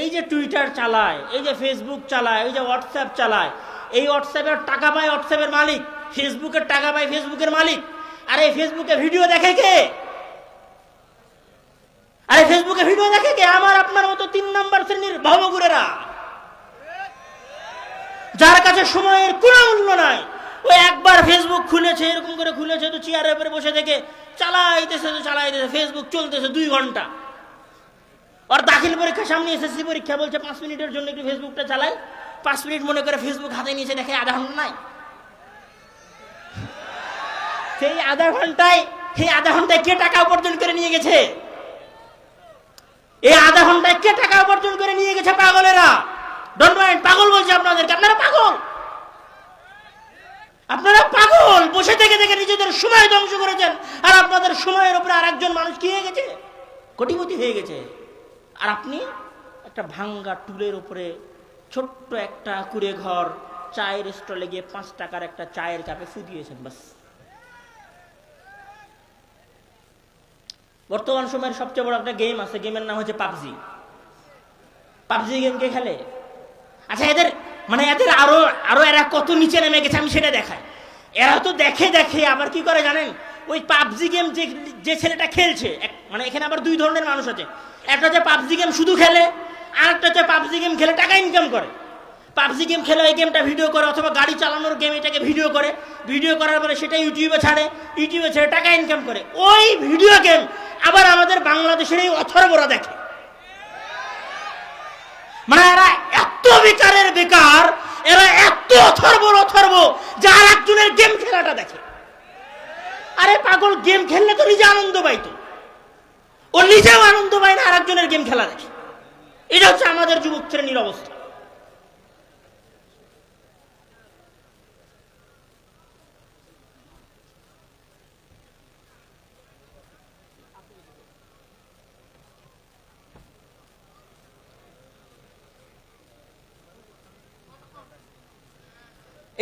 এই যে টুইটার চালায়, এই যে ফেসবুক চালায়, এই যে হোয়াটসঅ্যাপ চালায়, এই হোয়াটসঅ্যাপের টাকা পায় হোয়াটসঅ্যাপের মালিক, ফেসবুকের টাকা পায় ফেসবুকের মালিক। আরে ফেসবুকে ভিডিও দেখে কে? আরে ফেসবুকে ভিডিও দেখে কে? আমার আপনার মতো 3 নম্বর শ্রেণীর ভবঘুরেরা, যার কাছে সময়ের কোনো মূল্য নাই। ওই একবার ফেসবুক খুলেছে, এরকম করে খুলেছে তো চেয়ারের উপরে বসে থেকে চালাইতেছে ফেসবুক চলতেছে 2 ঘন্টা। আর দাখিল পরীক্ষা সামনে, এসএসসি পরীক্ষা, বলছে 5 মিনিটের জন্য একটু ফেসবুকটা চালাই। 5 মিনিট মনে করে ফেসবুক হাতে নিয়েছে, দেখে আধা ঘন্টা নাই। সেই আধা ঘন্টায় কে টাকা উপার্জন করে নিয়ে গেছে? এই আধা ঘন্টায় কে টাকা উপার্জন করে নিয়ে গেছে? পাগলেরা। ডোন্ট মাইন্ড, পাগল বলছে আপনাদেরকে। আপনারা পাগল, আপনারা পাগল। বসে থেকে থেকে নিজেদের সময় ধ্বংস করেছেন, আর আপনাদের সময়ের উপরে আর একজন মানুষ কি হয়ে গেছে? কোটিপতি হয়ে গেছে। আর আপনি একটা ভাঙ্গা টুলের উপরে ছোট্ট একটা কুড়ে ঘর, চায়ের স্টলে গিয়ে 5 টাকার একটা চায়ের কাপে ফু দিয়েছেন, বাস। বর্তমান সময়ের সবচেয়ে বড় একটা গেম আছে, গেমের নাম হচ্ছে পাবজি। পাবজি গেম কে খেলে? আচ্ছা, এদের আরো এরা কত নিচে নেমে গেছে আমি সেটা দেখাই। এরা তো দেখে আবার কি করে জানেন? ওই পাবজি গেম যে ছেলেটা খেলছে, মানে এখানে আবার 2 ধরনের মানুষ আছে। একটা হচ্ছে পাবজি গেম শুধু খেলে, আর একটা হচ্ছে পাবজি গেম খেলে টাকা ইনকাম করে। পাবজি গেম খেলে ওই গেমটা ভিডিও করে, অথবা গাড়ি চালানোর গেম এটাকে ভিডিও করে, ভিডিও করার পরে সেটা ইউটিউবে ছাড়ে টাকা ইনকাম করে। ওই ভিডিও গেম আবার আমাদের বাংলাদেশের এই অথর্বরা দেখে। মানে এরা এত বেকারের বেকার, এরা এত অথর্ব যে আর একজনের গেম খেলাটা দেখে। আরে পাগল, গেম খেললে তো নিজে আনন্দ পাইতো, ও নিজেও আনন্দ পায় না, আর একজনের গেম খেলা দেখে। এটা হচ্ছে আমাদের যুবক শ্রেণীর অবস্থা।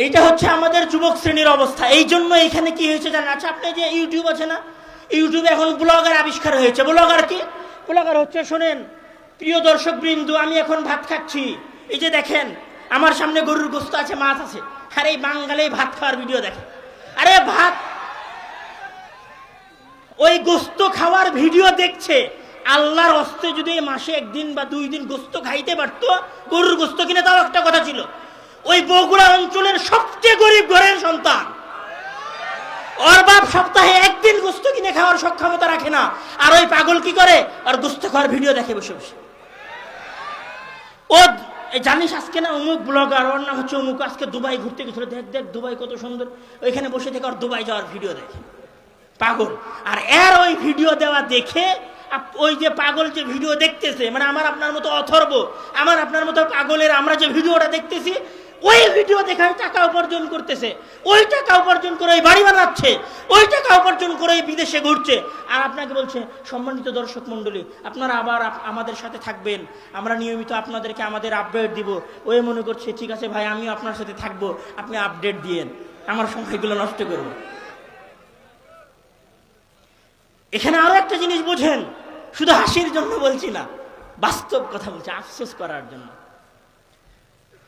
এইটা হচ্ছে আমাদের যুবক শ্রেণীর অবস্থা। এই জন্য এখানে কি হয়েছে জানেন? আচ্ছা, আপনি যে ইউটিউব আছে না, ইউটিউবে এখন ব্লগার আবিষ্কার হয়েছে। ব্লগার কি? ব্লগার হচ্ছে, শোনেন প্রিয় দর্শক বৃন্দ, আমি এখন ভাত খাচ্ছি, এই যে দেখেন আমার সামনে গরুর গোস্ত আছে, মাছ আছে, আর এই বাঙালি ভাত খাওয়ার ভিডিও দেখে। আরে ভাত, ওই গোস্ত খাওয়ার ভিডিও দেখছে। আল্লাহর হস্তে যদি মাসে 1 দিন বা 2 দিন গোস্ত খাইতে পারতো, গরুর গোস্ত কিনে, তাও একটা কথা ছিল। ওই বগুড়া অঞ্চলের সবচেয়ে গরিব ঘরের সন্তান, ওর বাপ সপ্তাহে 1 দিন গোস্ত কিনে খাওয়ার সক্ষমতা রাখে না। আর ওই পাগল কি করে? আর গোস্ত খাওয়ার ভিডিও দেখে বসে বসে। ও জানিস আজকে না অমুক ব্লগার, ওর নাম হচ্ছে অমুক, আজকে দুবাই ঘুরতে গেছিল, দেখ দুবাই কত সুন্দর। ওইখানে বসে থেকে আর দুবাই যাওয়ার ভিডিও দেখে, পাগল। আর এর ওই ভিডিও দেওয়া দেখে ওই যে পাগল যে ভিডিও দেখতেছে, মানে আমার আপনার মতো অথর্ব, আমার আপনার মতো পাগলের আমরা যে ভিডিওটা দেখতেছি, ওই ভিডিও দেখায় টাকা উপার্জন করতেছে। ওই টাকা উপার্জন করে ওই বাড়ি বানাচ্ছে, ওই টাকা উপার্জন করে ওই বিদেশে ঘুরছে। আর আপনাকে বলছে, সম্মানিত দর্শক মন্ডলী, আপনারা আবার আমাদের সাথে থাকবেন, আমরা নিয়মিত আপনাদেরকে আমাদের আপডেট দিব। ওই মনে করছে ঠিক আছে ভাই, আমিও আপনার সাথে থাকবো, আপনি আপডেট দিয়েন, আমার সময়গুলো নষ্ট করবো। এখানে আরো একটা জিনিস বোঝেন, শুধু হাসির জন্য বলছি না, বাস্তব কথা বলছি, আফসোস করার জন্য।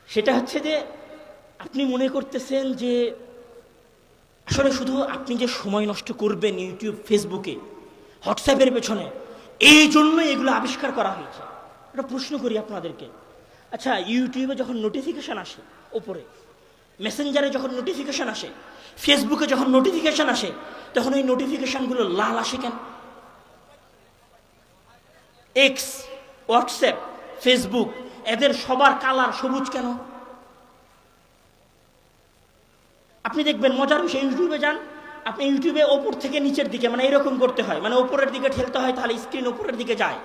সেটা হচ্ছে যে আপনি মনে করতেছেন যে আসলে শুধু আপনি যে সময় নষ্ট করবেন ইউটিউব, ফেসবুকে, হোয়াটসঅ্যাপের পেছনে, এই জন্য এগুলো আবিষ্কার করা হয়েছে। একটা প্রশ্ন করি আপনাদেরকে, আচ্ছা ইউটিউবে যখন নোটিফিকেশন আসে ওপরে, মেসেঞ্জারে যখন নোটিফিকেশন আসে, ফেসবুকে যখন নোটিফিকেশন আসে, তখন ওই নোটিফিকেশনগুলো লাল আসে কেন? এক্স, হোয়াটসঅ্যাপ, ফেসবুক, এদের সবার কালার সবুজ কেন? আপনি দেখবেন মজার বিষয়, ইউটিউবে যান আপনি, ইউটিউবে ওপর থেকে নিচের দিকে, মানে এরকম করতে হয়, মানে ওপরের দিকে ঠেলতে হয়, তাহলে স্ক্রিন ওপরের দিকে যায়।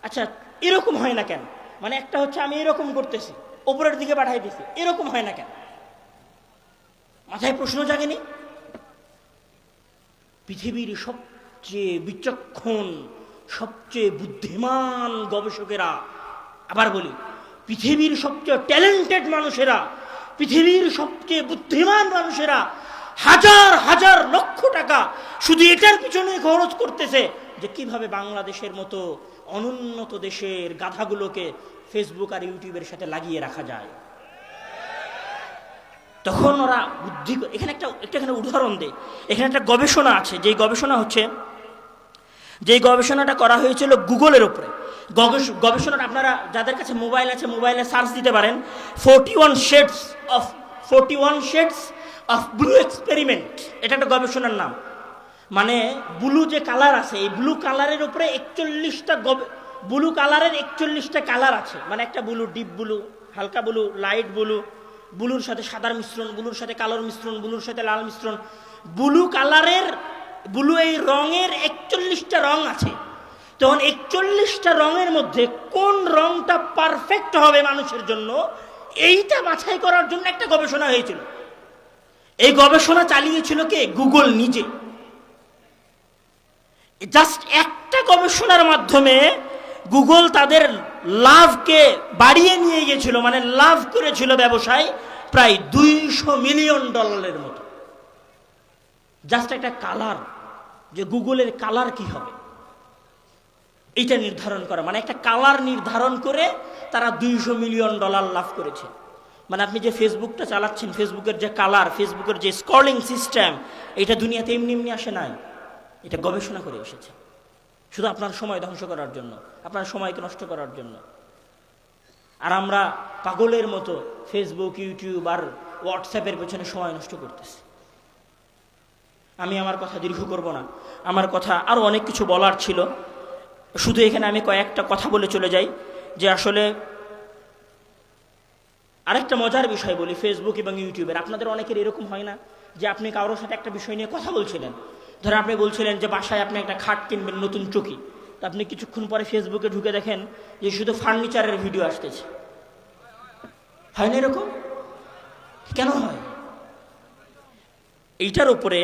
আচ্ছা এরকম হয় না কেন? মানে একটা হচ্ছে আমি এরকম করতেছি, ওপরের দিকে পাঠাই দিছি, এরকম হয় না কেন? মাথায় প্রশ্ন জাগেনি? পৃথিবীর সবচেয়ে বিচক্ষণ, সবচেয়ে বুদ্ধিমান গবেষকেরা, আবার বলি পৃথিবীর সবচেয়ে ট্যালেন্টেড মানুষেরা, পৃথিবীর সবচেয়ে বুদ্ধিমান মানুষেরা হাজার হাজার লক্ষ টাকা শুধু এটার পিছনে খরচ করতেছে যে কিভাবে বাংলাদেশের মতো অনুন্নত দেশের গাধাগুলোকে ফেসবুক আর ইউটিউবের সাথে লাগিয়ে রাখা যায়। তখন ওরা বুদ্ধি, এখানে এখানে উদাহরণ দেয়, এখানে একটা গবেষণা আছে, যেই গবেষণা হচ্ছে, যেই গবেষণাটা করা হয়েছিল গুগলের উপরে। গবেষণাটা আপনারা যাদের কাছে মোবাইল আছে, মোবাইলে সার্চ দিতে পারেন 41 shades of blue experiment। এটা একটা গবেষণার নাম। মানে ব্লু যে কালার আছে, এই ব্লু কালারের উপরে 41টা কালার আছে। মানে একটা ব্লু, ডিপ ব্লু, হালকা ব্লু, লাইট ব্লু, ব্লুর সাথে সাদার মিশ্রণ, ব্লুর সাথে কালোর মিশ্রণ, ব্লুর সাথে লাল মিশ্রণ, ব্লু এই রঙের 41টা রং আছে। তখন 41টা রঙের মধ্যে কোন রংটা পারফেক্ট হবে মানুষের জন্য, এইটা বাছাই করার জন্য একটা গবেষণা হয়েছিল। এই গবেষণা চালিয়েছিল কে? গুগল নিজে। জাস্ট একটা গবেষণার মাধ্যমে গুগল তাদের লাভকে বাড়িয়ে নিয়ে গিয়েছিল, মানে লাভ করেছিল ব্যবসায় প্রায় $200 মিলিয়ন মতো। জাস্ট একটা কালার, যে গুগলের কালার কি হবে এইটা নির্ধারণ করা, মানে একটা কালার নির্ধারণ করে তারা $200 মিলিয়ন লাভ করেছে। মানে আপনি যে ফেসবুকটা চালাচ্ছেন, ফেসবুকের যে কালার, ফেসবুকের যে স্ক্রলিং সিস্টেম, এটা দুনিয়াতে এমনি এমনি আসে নাই, এটা গবেষণা করে এসেছে, শুধু আপনার সময় ধ্বংস করার জন্য, আপনার সময়কে নষ্ট করার জন্য। আর আমরা পাগলের মতো ফেসবুক, ইউটিউব আর হোয়াটসঅ্যাপের পেছনে সময় নষ্ট করতেছি। আমি আমার কথা দীর্ঘ করব না, আমার কথা আরও অনেক কিছু বলার ছিল, শুধু এখানে আমি কয়েকটা কথা বলে চলে যাই। যে আসলে আরেকটা মজার বিষয় বলি, ফেসবুক এবং ইউটিউবের। আপনাদের অনেকের এরকম হয় না যে আপনি কারোর সাথে একটা বিষয় নিয়ে কথা বলছিলেন, ধরেন আপনি বলছিলেন যে বাসায় আপনি একটা খাট কিনবেন, নতুন চৌকি, তো আপনি কিছুক্ষণ পরে ফেসবুকে ঢুকে দেখেন যে শুধু ফার্নিচারের ভিডিও আসতেছে। হয় না এরকম? কেন হয়? এইটার উপরে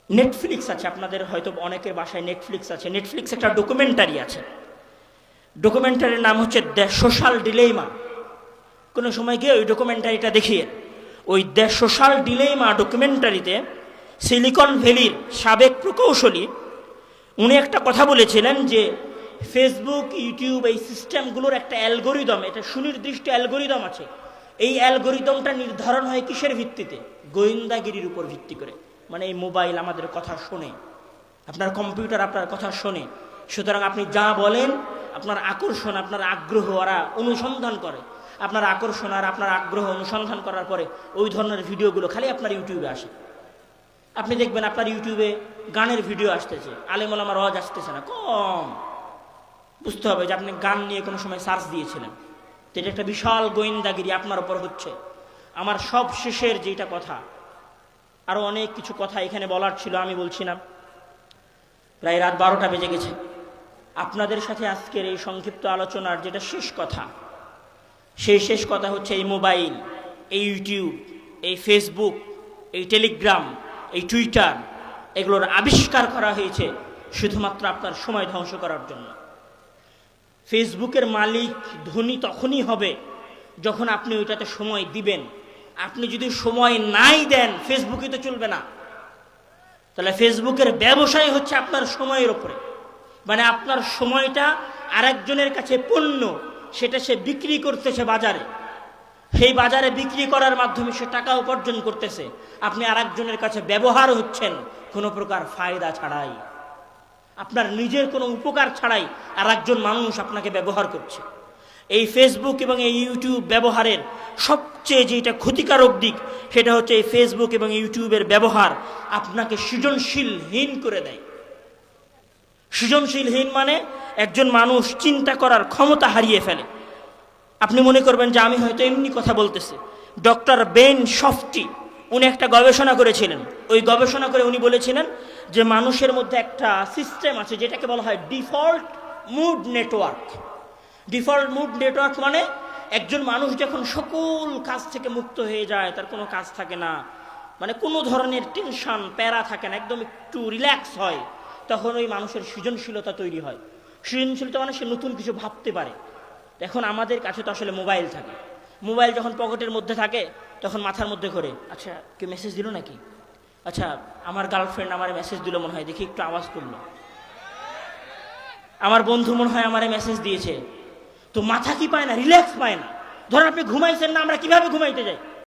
নেটফ্লিক্স আছে, আপনাদের হয়তো অনেকের বাসায় নেটফ্লিক্স আছে। নেটফ্লিক্স একটা ডকুমেন্টারি আছে, ডকুমেন্টারির নাম হচ্ছে দ্য সোশ্যাল ডিলেমা। কোনো সময় গিয়ে ওই ডকুমেন্টারিটা দেখিয়ে, ওই দ্য সোশ্যাল ডিলেমা ডকুমেন্টারিতে সিলিকন ভ্যালির সাবেক প্রকৌশলী উনি একটা কথা বলেছিলেন যে ফেসবুক, ইউটিউব এই সিস্টেমগুলোর একটা অ্যালগোরিদম, এটা সুনির্দিষ্ট অ্যালগোরিদম আছে। এই অ্যালগোরিদমটা নির্ধারণ হয় কিসের ভিত্তিতে? গোয়েন্দাগিরির উপর ভিত্তি করে। মানে এই মোবাইল আমাদের কথা শোনে, আপনার কম্পিউটার আপনার কথা শোনে, সুতরাং আপনি যা বলেন, আপনার আকর্ষণ, আপনার আগ্রহ ওরা অনুসন্ধান করে। আপনার আকর্ষণ আর আপনার আগ্রহ অনুসন্ধান করার পরে ওই ধরনের ভিডিওগুলো খালি আপনার ইউটিউবে আসে। আপনি দেখবেন আপনার ইউটিউবে গানের ভিডিও আসতেছে, আলেম ওলামার আওয়াজ আসতেছে না, কম। বুঝতে হবে যে আপনি গান নিয়ে কোনো সময় সার্চ দিয়েছিলেন, তো এটা একটা বিশাল গোয়েন্দাগিরি আপনার উপর হচ্ছে। আমার সব শেষের যেটা কথা, আরও অনেক কিছু কথা এখানে বলার ছিল, আমি বলছি না, প্রায় রাত 12টা বেজে গেছে। আপনাদের সাথে আজকের এই সংক্ষিপ্ত আলোচনার যেটা শেষ কথা, সেই শেষ কথা হচ্ছে এই মোবাইল, এই ইউটিউব, এই ফেসবুক, এই টেলিগ্রাম, এই টুইটার, এগুলোর আবিষ্কার করা হয়েছে শুধুমাত্র আপনার সময় ধ্বংস করার জন্য। ফেসবুকের মালিক ধনী তখনই হবে যখন আপনি ওইটাতে সময় দিবেন। আপনি যদি সময় নাই দেন, ফেসবুকই তো চলবে না। তাহলে ফেসবুকের ব্যবসায় হচ্ছে আপনার সময়ের উপরে, মানে আপনার সময়টা আরেকজনের কাছে পণ্য, সেটা সে বিক্রি করতেছে বাজারে, সেই বাজারে বিক্রি করার মাধ্যমে সে টাকা উপার্জন করতেছে। আপনি আরেকজনের কাছে ব্যবহার হচ্ছেন কোনো প্রকার ফায়দা ছাড়াই, আপনার নিজের কোনো উপকার ছাড়াই আরেকজন মানুষ আপনাকে ব্যবহার করছে। এই ফেসবুক এবং এই ইউটিউব ব্যবহারের সবচেয়ে যেটা ক্ষতিকারক দিক, সেটা হচ্ছে এই ফেসবুক এবং ইউটিউবের ব্যবহার আপনাকে সৃজনশীলহীন করে দেয়। সৃজনশীলহীন মানে একজন মানুষ চিন্তা করার ক্ষমতা হারিয়ে ফেলে। আপনি মনে করবেন যে আমি হয়তো এমনি কথা বলতেছি। ডক্টর বেন শফটি উনি একটা গবেষণা করেছিলেন। ওই গবেষণা করে উনি বলেছিলেন যে মানুষের মধ্যে একটা সিস্টেম আছে যেটাকে বলা হয় default mode network. Default mode network মানে একজন মানুষ যখন সকল কাজ থেকে মুক্ত হয়ে যায়, তার কোনো কাজ থাকে না, মানে কোনো ধরনের টেনশন প্যারা থাকে না, একদম একটু রিল্যাক্স হয়, তখন ওই মানুষের সৃজনশীলতা তৈরি হয়। সৃজনশীলতা মানে সে নতুন কিছু ভাবতে পারে। এখন আমাদের কাছে তো আসলে মোবাইল থাকে, মোবাইল যখন পকেটের মধ্যে থাকে তখন মাথার মধ্যে করে, আচ্ছা কেউ মেসেজ দিল নাকি, আচ্ছা আমার গার্লফ্রেন্ড আমার মেসেজ দিল মনে হয়, দেখি একটু আওয়াজ করলো, আমার বন্ধু মনে হয় আমারে মেসেজ দিয়েছে, তো মাথা কি পায় না, রিল্যাক্স পায় না। ধরেন আপনি ঘুমাইছেন না, আমরা কিভাবে ঘুমাইতে যাই?